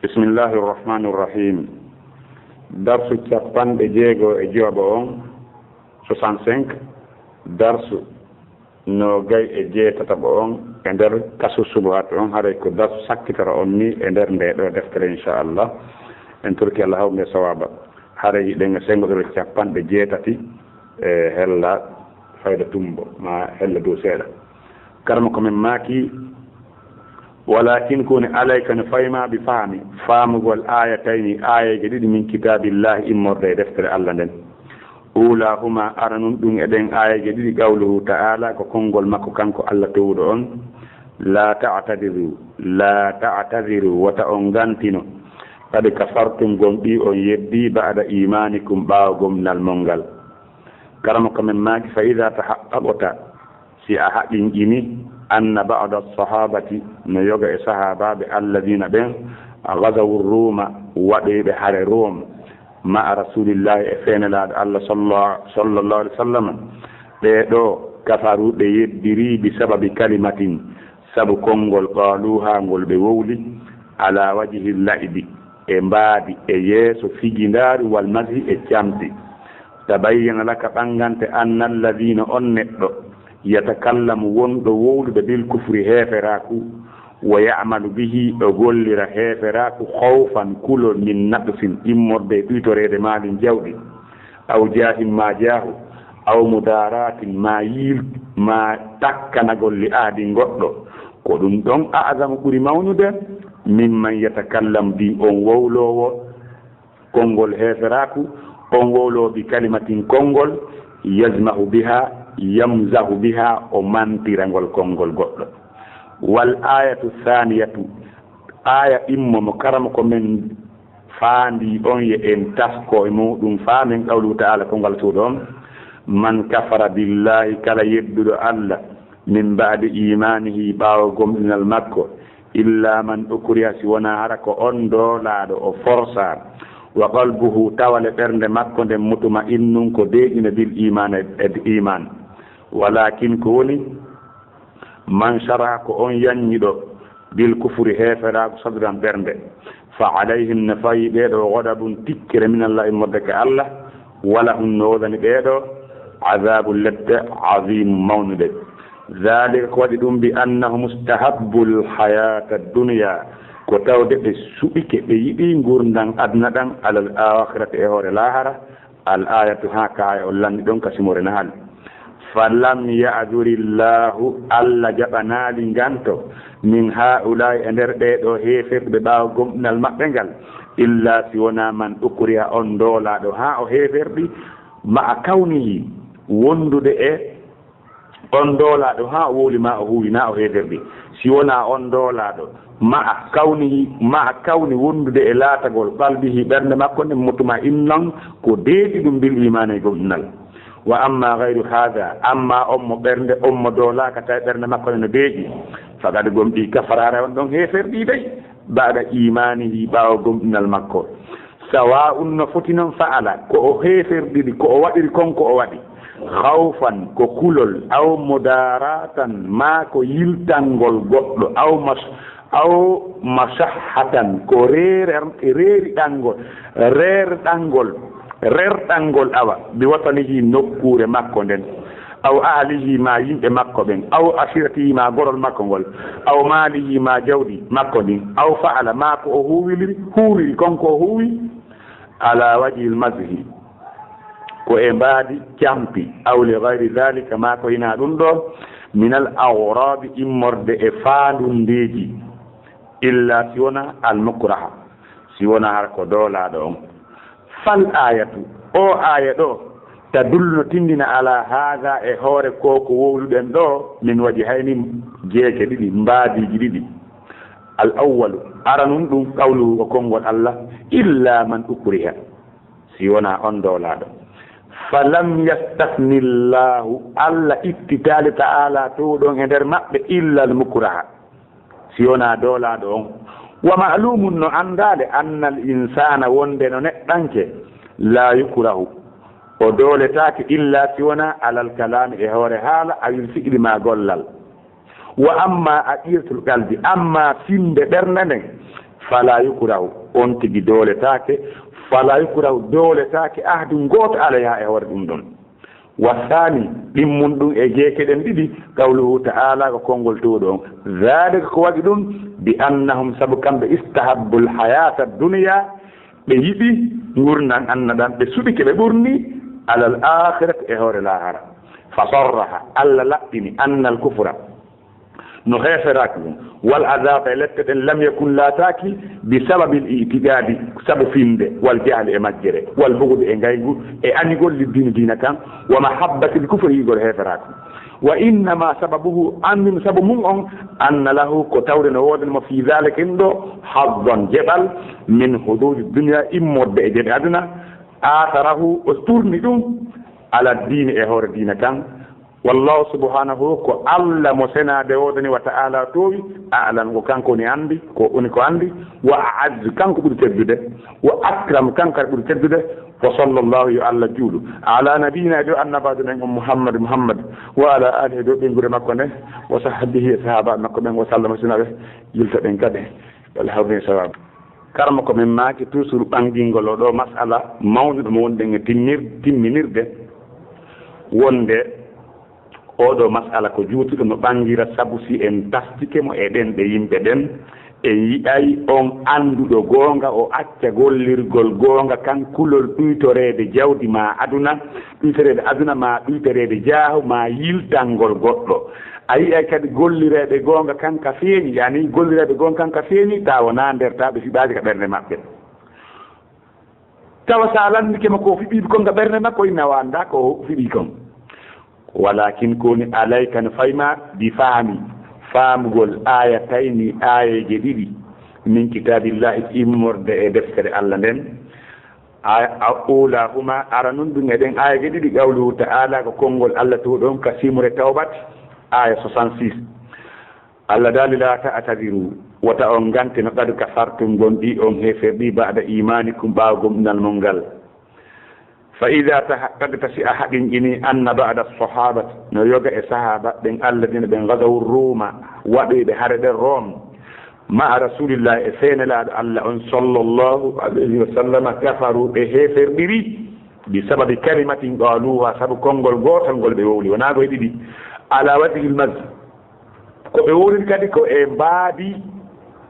bismillahir rahmanir rahim. Darsu capanɗe jeego e jooɓo on 65 darsu no gay e jeetataɓo on e nder kasu subuhat on haray ko darsu sakkitoro on ni e nder nde ɗo deftere inchallah en turki Allah hawme sawaba haray ɗen sengoɗoro capanɗe jeetati e hella fayda tumbo ma hella dow seeɗa karma komin maaki walakin koni alayka no fayma bi faami faamugol ayatayni ayaje ɗiɗi min kitabillahi immorde e deftere Allah nden ulahuma ara nun ɗum eɗen ayaje ɗiɗi qawluhu ta'ala ko konngol makko kanko Allah towɗo on la ta'tadiru wata on gantino kadi kafartum gomɗi on yeddi ba'da imanikum ɓaawo gomnal mongal karama komin maaki fa ida tahaqqaqta si a haqqinƴini anna ba'da sahabati no yoga e sahabaɓe alladina ɓen gazawu ruma waɗoyɓe hare Rome ma rasulillahi e fenelaɗo Allah sallallahu alaihi wasallam ɓeɗo kafaruɓe yeddiri bi sababi kalimatin sabu konngol qaluha ngol ɓe wowli ala wajhi la'ibi e mbaadi e yeeso fijindari wal mashi e camti tabayyana laka ɓangante anna alladina on neɗɗo yatakallamu wonɗo wowluɓe bil kufri heeferaku wa ya'malu bihi o gollira heeferaku khawfan kulol min naqsin immorde ɗuytorede maalin jawɗi aw jahin ma jaahu aw mudaratin ma takkanagol li aadi goɗɗo ko ɗum ɗon a'zamu ɓuri mawnude mimman yatakallam bi on wowlowo konngol heeferaku on wowlowo bi kalimatin konngol yajma'u biha yamzahu biha o mantirangol konngol goɗɗo wal ayatu thaniyatu aya immo mo karama ko men faandi on ye en tasko e muɗum faamen qawlu ta'ala kongal suuɗo on man kafara billahi kala yedduɗo Allah min ba'di imanihi ɓaawo gomɗinal makko illa man ukriha si wona hara ko on doolaɗo o forsa wa qalbuhu tawale ɓernde makko nden mutuma innun ko deeƴina bil iman e iman walakin ko woni man sharaha ko on yanñiɗo bil kufri heeferaako sadran ɓernde fa alayhim no fayi ɓeeɗo godabun tikkire minallahi moddeke Allah wala hum no wodani ɓeeɗo azabu ledde azimu mawnude dhalika ko waɗi ɗum bi annahu mustahabbu lhayata dunya ko tawde ɓe suɓike ɓe yiɗi gurdan aduna ɗan alal akhirati e hoore lahara al ayatu ha kaaya o lanndi ɗon kasimore na hal falam ya'durillahu Allah jaɓanaali nganto min haulai e nder ɓeeɗo heeferɓe ɓaawo gomɗinal maɓɓe ngal illa si wona man ukriha on doolaɗo ha o heeferɗi ma a kawnihi wondude e on doolaɗo ha o wowli ma o huwi na o heeferɗi si wona on doolaɗo ma a kawni wondude e laatagol ɓalbihi ɓernde makko nde mutuma innan ko deeɗi ɗum bil imane e gomɗinal wa amma gayru hada amma on mo ɓernde on mo doolaka tawi ɓernde makko ne no deeƴi fagade gomɗi kafarare on ɗon heeferɗi ɓey baɗa imanihi ɓaawo gomɗinal makko sawa un no foti noon fa'ala ko o heeferɗiɗi ko o waɗiri konko o waɗi khawfan ko kulol aw mudaratan ma ko yiltangol goɗɗo aw masahhatan ko rerɗangol awa bi watanihi nokkure makko nden aw ahlihi ma yimɓe makko ɓen aw asiratihi ma gorol makko ngol aw maalihi ma jawɗi makko ndin aw fa'ala ma ko o huwiri konko o huwi ala wajhi lmazhi ko e mbaadi campi aw li gayri dhalika ma ko hina ɗum ɗo min al awrabi immorde e faandundeji illa si wona al mukraha si wona har ko doolaɗo on fal ayatu o aya ɗo tadullu no tindina ala haga e hoore ko wowluɗen ɗo min waɗi hayni jeeke ɗiɗi mbaadiji ɗiɗi al awwalu ara nun ɗum qawluhu ko konngol Allah illa man ukriha si wona on doolaɗo falam yastafni llahu Allah ittitali ta'ala to ɗon e nder maɓɓe illa al mukraha si wona doolaɗo on wa ma'lumun no andade anna al insana wonde no neɗɗanke la yukrahu o dooletake illa si wona alal kalami e hoore haala awil fi'li ma gollal wa amma aqiyatul qalbi amma finde ɓernde nden fala yukrahu on tigi dooletaake fala yukrahu dooletaake ahdu gooto alayha e hoore ɗum ɗon wasani ɗimmun ɗum e jeekeɗen ɗiɗi qawluhu ta'ala ko konngol tuuɗo on zalika ko waɗi ɗum bi annahum sabu kamɓe istahabbu lhayata dunia ɓe yiɗi gurnan annaɗan ɓe suɓike ɓe ɓurni alal akhirati e hoore lahara fa sarraha allah laɓɓini anna al kufra no heeferaki ɗum wal adaba e lette ɗen lam yakun laataki bi sababi l itiqadi sabu finde wal jahli e majjere wal bugude e ngaygu e anigol liddino dina kan wa mahabbati l kufre yigol heeferaki wa innama sababuhu andin sabu mum on anna lahu ko tawde no woodanmo fi dhalika en ɗo haddon jeɓal min hududi dunia immodde e jeɗe aduna atharahu o tourni ɗum ala diine e hoore diina kan wallahu subhanahu ko allah mo senade wodani wa ta'ala towi a'lam ko kanko ni andi ko oni ko andi wa a'azz kanko ɓuri teddude wa akram kanko ɓuri teddude wa sallallahu yo allah juuɗu ala nabiyina do annabajo men on muhammad wa ala alihi do ɓengure makko nde wa sahbihi e sahaba makko ɓen wa sallama sinaɓe yilta ɗen kadi alhamdulillah sawab karma ko min maaki toujours ɓangingol o ɗo masala mawde ɗo mo wonɗen e timminirde wonde oɗo masala ko juutuɗo no ɓangira sabu si en tastike mo e ɗen ɗe yimɓe ɗen e yiɗay on annduɗo goonga o acca gollirgol goonga kan kulol ɗuytorede jawdi ma aduna ɗuytorede aduna ma ɗuytorede jaahu ma yiltangol goɗɗo a yiyay kadi gollireɓe goonga kanka feeñi yani gollireɓe goonga kanka feeñi tawa na ndertaɓe fiɓaji ka ɓernde maɓɓe tawa sa landikema ko fiɓiɓe kon ga ɓernde makko inna wanda ko fiɓi kon walakin koni alayka no fayma bi faamugol aya tayni ayeje ɗiɗi min kitabillahi immorde e deftere allah nden ulahuma ara nun ɗum eɗen ayeje ɗiɗi qawluhu ta'ala ko konngol allah to ɗon ka simre tawbat aya 66 allah daali la ta'tadiru wota on gante no qad kafartum gonɗi on heferɗi ba'da imanikum ɓaawa gomɗinal mon ngal fa ida tahaqqaqta si a haqiñƴini anna ba'da sahabati no yoga e sahaba ɓen alladina ɓen gadaw ruma waɗoyɓe hare ɗen rom ma'a rasulillahi e seenelaɗo allah on sallllahu alayhi wa sallama kafaru ɓe heferɗiri bi sababi kalimatin qaluha sabu konngol gotol ngol ɓe wowli wona koye ɗiɗi ala wajhil masjid ko ɓe wowlin kadi ko e mbaadi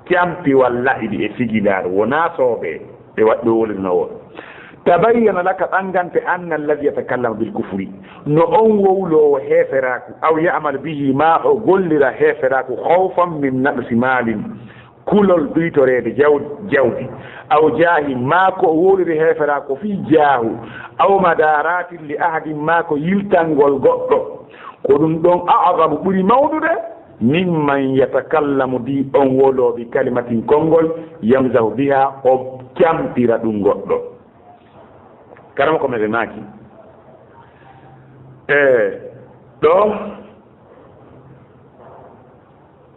campi walla iɗi e sigilaar wona sooɓe ɓe waɗɓe wowlinowo tabayyana laka ɓangante anna alladi yatakallama bil kufri no on wowlowo heeferaku aw yamal bihi ma o gollira heeferaku hawfan min naqsi malin kulol ɗuytorede jawdi aw jaahi ma ko wowliri heeferaku fi jaahu aw madaratin li ahadin ma ko yiltangol goɗɗo ko ɗum ɗon a'zamu ɓuri mawɗude mimman yatakallamu di on woloɓe kalimatin konngol yamzahu biha o camtira ɗum goɗɗo karama ko meɓe maaki ɗo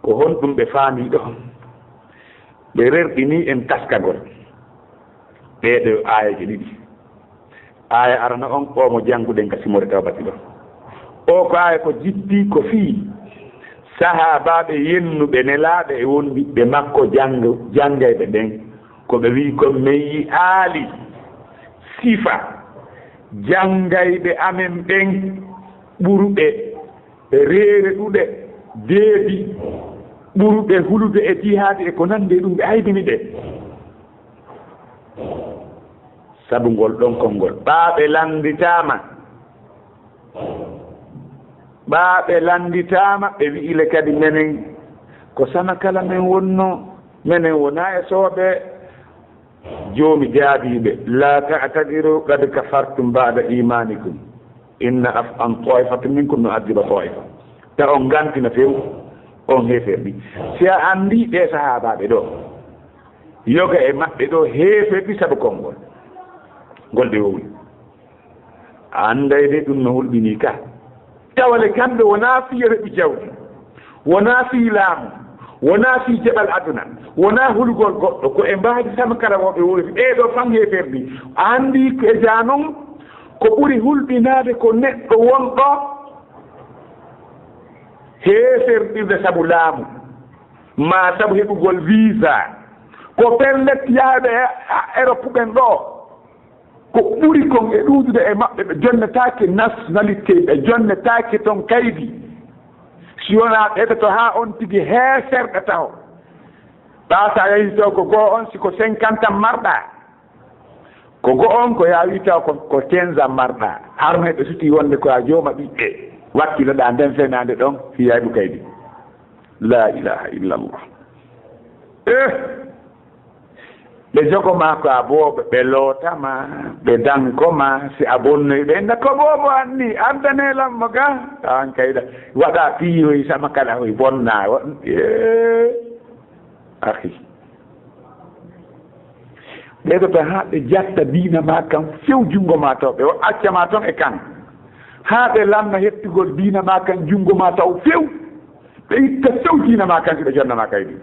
ko honɗum ɓe faami ɗo ɓe rerɗini en taskagol ɓeɗo ayaje ɗiɗi aya arana on omo jannguɗen ka simore tawbati ɗo o ko aya ko jippi ko fii sahabaɓe yennuɓe nelaɓe e wonɓiɓɓe makko janngayɓe ɓen ko ɓe wi ko meyi aali sifa janngayɓe amen ɓen ɓuruɓe reere ɗuɗe deebi ɓuruɓe hulude e jihaade e ko nande ɗum ɓe haydini ɗe sabu ngol ɗon konngol ɓaaɓe landitama ɓe wi'ile kadi menen ko sama kala men wonno menen wona e sooɓe joomi jaabiɓe la ta'tadiru qad kafartum ba'da imanikum inna af an taifatu minkum no adiba taifa ta on ganti no few on heferɗi si a andi ɓe sahabaɓe ɗo yoga e maɓɓe ɗo heferɗi sabu konngol ngol ɓe wowli andayde ɗum no hulɓini ka tawale kamɓe wona fi reɓi jawdi wona fi laamu wona fi jeɓal aduna wona hulgol goɗɗo ko e mbaadi sama kala woɓe wowliti ɓeɗo fan heferɗi andi e ja noon ko ɓuri hulɓinade ko neɗɗo wonɗo heferɗirde sabu laamu ma sabu heɓugol visa ko pellet yaaɓe Europe ɓen ɗo ko ɓuri kon e ɗuuɗude e maɓɓe ɓe jonnetaake nationalité ɓe jonnetaake toon kaydi si wonaa ɓeɗoto haa on tigi heeserɗe taw ɓaasa yehi to ko goo on siko 50 ans marɗaa ko go on ko yaa wii taw ko 15 ans marɗaa harno heɓe sutii wonde ko a jooma ɓiɓɓe wakkiloɗaa nden fenaande ɗon fiyayɓu kaydi la ilaha illallah ɓe jogoma ko a booɓe ɓe lootama ɓe dankoma si a bonnoyi ɓe nda ko boobo anni ardaneelammo ga tawan kayɗa waɗa piiyoy sama kala hoy bonnaa ahi ɓeɗo to haa ɓe jatta diina ma kan few junngo ma taw ɓe accama toon e kan haa ɓe lamna hettugol diina ma kan junngo ma taw few ɓe itta few diina ma kan si ɓe jonnama kaydi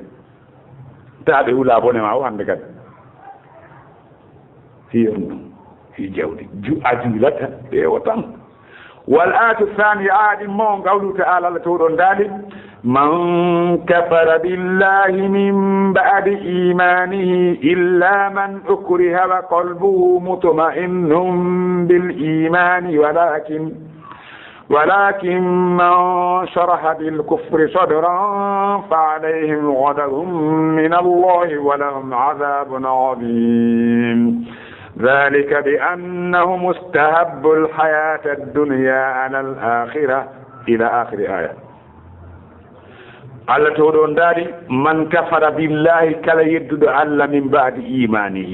taa ɓe hula bone ma o hannde kadi hiyon ɗum hi jawdi a juulata ɓeewo tan wal atu thani aaɗi mo gawlu taala allah towɗon daali man kafara billahi min ba'di imanihi illa man ukriha wa qalbuhu mutma'innun bil imani ولكن من شرح بالكفر صدرا فعليهم غضب من الله ولهم عذاب عظيم ذلك بأنهم استحبوا الحياة الدنيا على الآخرة إلى آخر آية الله تودون داري من كفر بالله كلا يدد الله من بعد إيمانه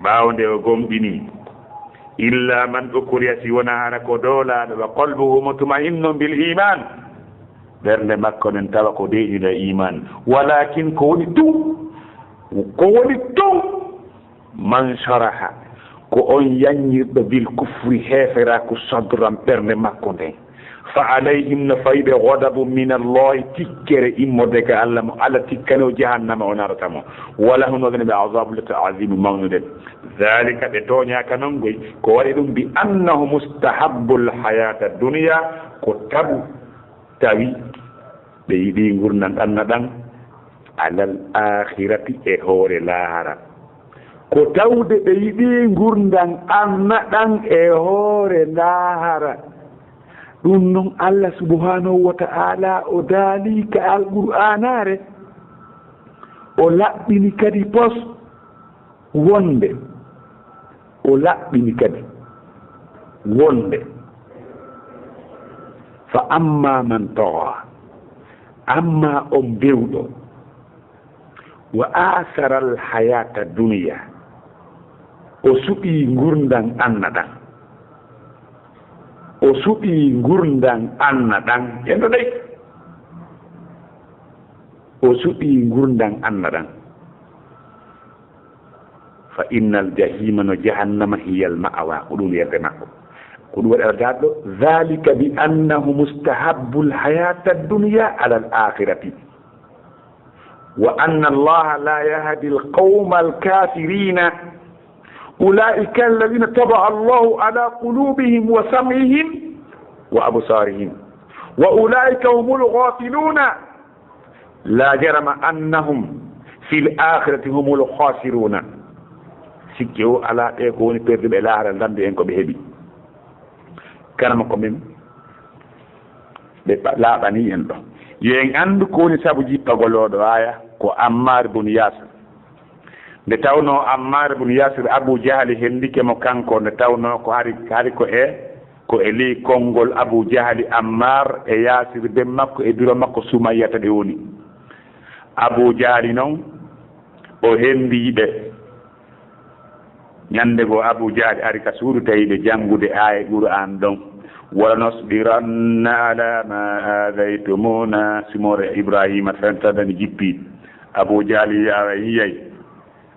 باونده وقوم بني إلا من أكري سيونا هناك دولا وقلبه مطمئن بالإيمان درن مكة ننتبق دي إلى إيمان ولكن كوني تو من شرح كون ينيب بالكفر هفراك صدرا درن مكة فعليهم نفيد غضب من الله تكر إمودك على تكنو جهنم ونارتمو ولهم نظن بعذاب لتعظيم مغنود ذلك بتونيا كنونغوي كوالدهم بأنهم مستحبوا الحياة الدنيا كتبوا تاوي بيدي غرنان أندان على الآخرة إهور لاهرة كتبوا بيدي غرنان أندان إهور لاهرة ɗum noon allah subhanahu wa ta'ala o daali ka alqur'anare o laɓɓini kadi pos wonde o laɓɓini kadi wonde fa amma man tawa amma on bewɗo wa asara al hayata duniya o suɓi gurdan annaɗan o suɓi gurdan annaɗan endo ɗay o suɓi gurdan annaɗan fa innal jahima no jahannama hiya al ma'wa ko ɗum yerde makko ko ɗum waɗi ardaɗo dhalika bi annahu mustahabbu al hayata ad dunya ala al akhirati wa anna allaha la yahdi al qawma al kafirina أولئك الذين طبع الله على قلوبهم وسمعهم وأبصارهم وأولئك هم الغافلون لا جرم أنهم في الآخرة هم الخاسرون سكيو على يكون بيرد بالآخرة لم ينكو بهبي كرمكم من لا بني يندو ين أندو كوني سابو جيبا قولو آية كو أمار بن ياسر nde tawno Ammar ibn Yasir Abu Jahal hendike mo kanko nde tawno ko hari ko e li kongol Abu Jahal Ammar e Yasir be makko e biro makko Sumayya tade woni Abu Jahal non o hendi ɓe ñande go Abu Jahal ari ka suudu tawiɓe jangude aya Qur'an ɗon wala nasbiranna ala ma adaytumuna simore Ibrahima fentadani jippi Abu Jahal yiyay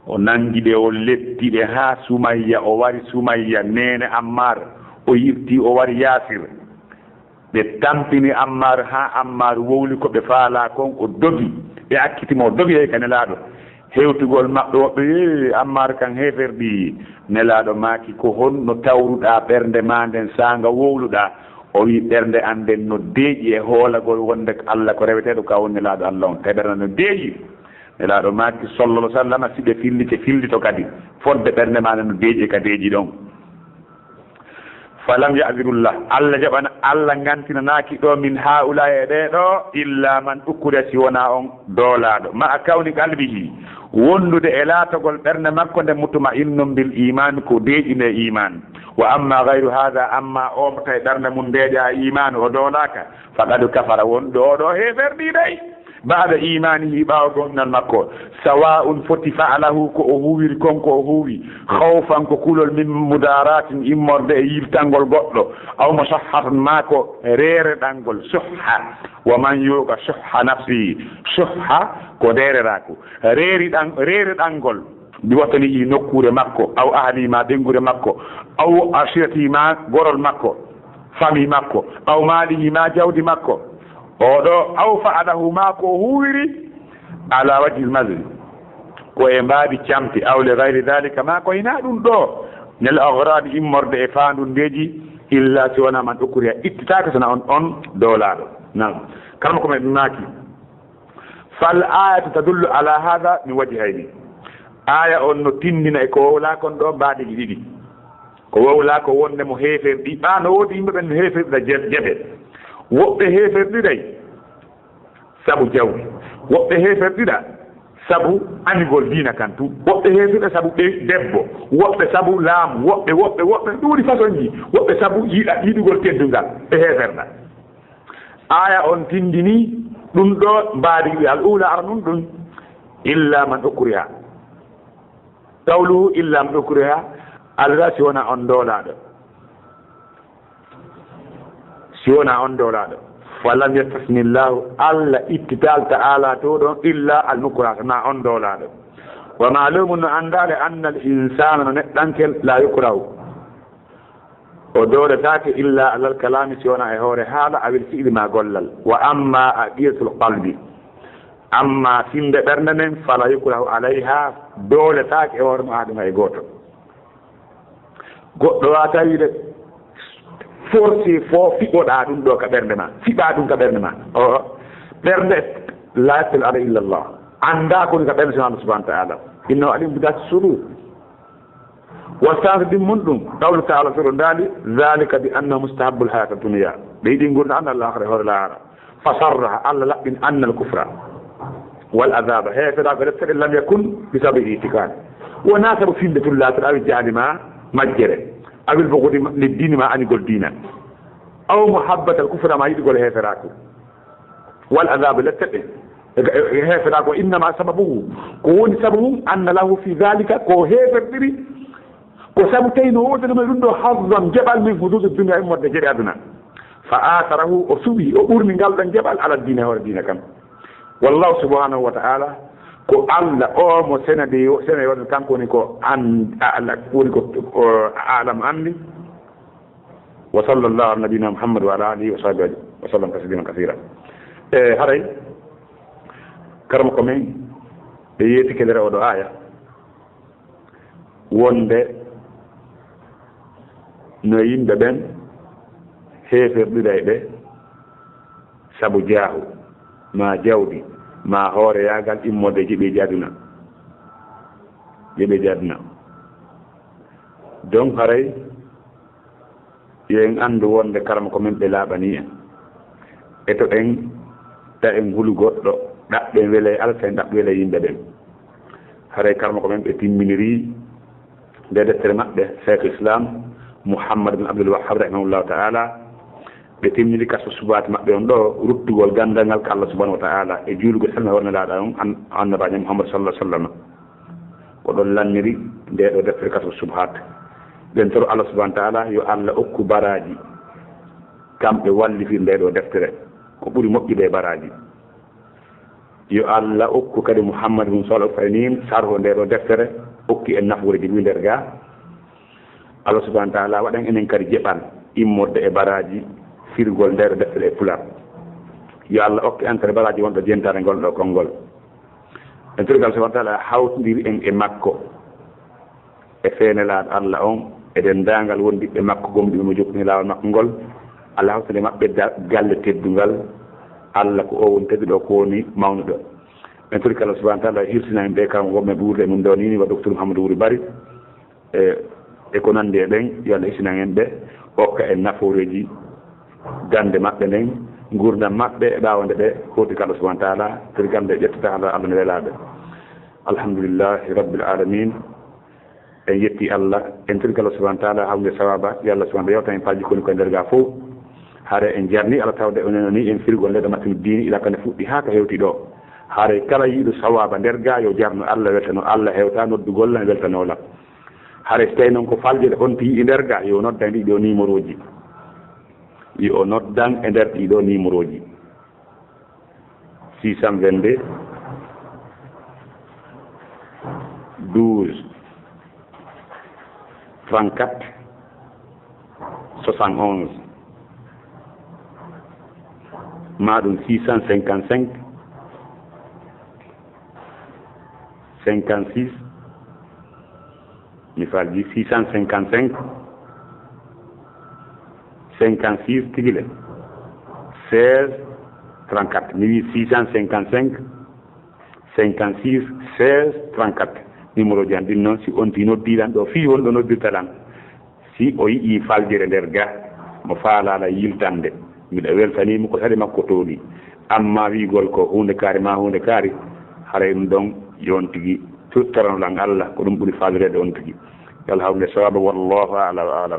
o nangiɗe o lettiɗe ha Sumayya o wari Sumayya nene Ammar o yirti o wari Yasir ɓe tampini Ammar ha Ammar wowli ko ɓe faala kon o dogi ɓe akkitimo o dogi hay ka nelaɗo hewtugol maɓɓe woɓɓe Ammar kan heferɗi nelaɗo maki ko honno tawruɗa ɓernde ma nden sanga wowluɗa o wi ɓernde an nden no deeƴi e hoolagol wonde Allah ko reweteɗo ka won nelaɗo Allah on teɗana no deeƴi nelaaɗo maaki sallallahu sallam siɓe fillito kadi fodde ɓernde maɗa no deeƴi ka deeƴi ɗon falam yadirullah Allah jaɓana Allah gantinanaaki ɗo min haula e ɗeɗo illa man ukkure si wona on doolaaɗo ma a kawni qalbihi wondude e laatogol ɓernde makko nde mutuma innum bil iman ko deeƴine iman wa amma gayru hada amma o mo tawi ɓernde mum deeƴa iman o doolaaka faqad kafara wonɗo oɗo heferɗiɗay baada imanihi ɓaawa gomnal makko sawa'un foti fa'alahu ko o huwiri konko o huwi khawfan ko kulol min mudaratin immorde e yirtangol goɗɗo aw musahhatun ma ko reere ɗangol suhha wa man yuqa suhha nafsihi suhha ko dererako reere ɗangol mi wattani i nokkure makko aw ahli ma ɓengure makko aw ashirati ma gorol makko famille makko aw maalihi ma jawdi makko oɗo aw fa'alahu ma ko huwiri ala wajhi al-mazl ko e mbaabi campi aw li gayri dhalika ma ko hina ɗum ɗo nel agradi immorde e faandundeji illa si wona man ɗokkoriya ittitaka sona on doolaɗo nam kalma komin ɗum naaki fal ayatu tadullu ala hada min wajhayni aya on no tindina e ko wowla kon ɗo mbaɗiji ɗiɗi ko wowla ko wonde mo heeferɗi ɓa no woodi yimɓeɓe no heeferɗiɗa jeɓe woɓɓe heeferɗiɗay sabu jawdi woɓɓe heeferɗiɗa sabu anigol diina kan tu woɓɓe heeferɗiɗa sabu debbo woɓɓe sabu laamu woɓɓe ɗuuɗi façon ji woɓɓe sabu yiɗugol teddungal ɓe heeferɗa aya on tindini ɗum ɗo mbaadi al ula ara ɗum illa man ukriha qawluhu illa man ukriha allah si wona on doolaɗo si wona on doolaɗo falam yastasnillahu allah ittital ta'ala to ɗon illa al mukra na on doolaɗo wa ma'lumun no andade anna al insana no neɗɗankel la yukrahu o dooletake illa alal kalami si wona e hoore haala awel fi'li ma gollal wa amma aqiyatul qalbi amma finde ɓernde nden fala yukrahu alayha dooletake e hoore mo aɗuma e gooto goɗɗo wata wiide forcé fo fiɓoɗa ɗum ɗo ka ɓernde ma fiɓa ɗum ka ɓernde ma o ɓernde la yasal ala illa llah anda koni ka ɓernde subhanahu wa ta'ala innahu alim bidati surur والثالث منهم قول تعالى في الرندالي ذلك بأنه مستحب الحياة الدنيا بيدين قلنا أن الآخر هو الآخر فصرح الله لا من أن الكفر والعذاب هكذا فلسل لم يكن بسبب الاعتقاد وناسب سنة الله تعالى الجعل ما مجره أو البغض للدين ما أن يقول دينا أو محبة الكفر ما يقول هيفراكو والعذاب للتقل هيفراكو إنما سببه كون سببه أن له في ذلك كو هيفر ko sabu tawi no wodde ɗum ɗum ɗo hazzan jeɓal min hudude dunia immorde jeɗe aduna fa atharahu o suɓi o ɓurni ngal ɗon jeɓal ala diine hoore diine kam wallahu subhanahu wa ta'ala ko allah o mo senade wonde kanko woni ko allah woni ko alam andi wa sallallahu ala nabina muhammad wa ala alihi wa sahbihi wa sallam tasliman kathira e haray karama ko men ɓe yeetikelere oɗo aya wonde no yimɓe ɓen heeferɗiɗa e ɓe sabu jaahu ma jawdi ma hoore yaagal immode jeɓeji aduna donc haray yen anndu wonde karama ko men ɓe laaɓani en e to ɗen ta en hulu goɗɗo ɗaɓɓen wele alten ɗaɓɓe wele yimɓe ɓen haray karama ko men ɓe timminiri nde deftere maɓɓe cheikh islam Muhammad bin Abdul Wahhab rahimahullahu ta'ala ɓe timniri kaso subaate maɓɓe on ɗo ruttugol gandal ngal ko Allah subhanahu wa ta'ala e juulugo salma wonno laaɗa on annabajo Muhammad sallallahu alaihi wasallam ko ɗon lanniri nde ɗo deftere kaso subaat ɓen toro Allah subhanahu wa ta'ala yo Allah okku baraji kamɓe wallifir nde ɗo deftere ko ɓuri moƴƴude e baraji yo Allah okku kadi Muhammad bin sallallahu alaihi wasallam sarho nde ɗo deftere okki en nafoore jiɓi nder ga Allah subhanahu wa ta'ala waɗan enen kadi jeɓal immorde e baraji firgol nder deftere e pular yo Allah okke entre baraji wonɗo jentare ngol ɗo konngol en turgal subhanahu wa ta'ala hawtodiri en e makko e feenelaaɗo Allah on e dendaangal wondiɓe makko gomɗi mo jokkini laawol makko ngol Allah hawtode maɓɓe galle teddungal Allah ko o woni tedduɗo ko woni mawnuɗo en turi kala subhanahu wa ta'ala hirsina en be kam womme buurde mun do ni wa docteur Mouhamadou Wuri Bari e ko nande ben yo Allah hisina en be okka en naforeji gande mabbe nen gurdam mabbe e bawande be hoti kala subhanahu wa ta'ala turi gande jettata Allah ne welabe alhamdulillah rabbil alamin en yetti Allah en turi kala subhanahu wa ta'ala hawle sawaba yalla subhanahu wa ta'ala en faji ko derga fo hare en jarni ala tawde onen ni en firgol le damatin diini ila kan fuddi haka hewti do hare kala yiido sawaba derga yo jarno Allah weltano Allah hewta noddugol la weltano la hare stay non ko falje on ti derga yo nodda ndi do numéro ji yo noddan e der do numéro ji 622 12 34 71 madum 655 56 mi falji 655 56 tigile 16 34 mi 655 56 16 34 numéro jandi non si on tino dilan do fi won do noddirtalan si o yi faljere der ga mo faala la yiltande mi da weltani mo ko sade makko toli amma wi gol ko hunde kari ma hunde kari hare don yontigi tuttaran lan Allah ko dum buri faalirede on tigi yalla hawle sawaba wallahu a'lam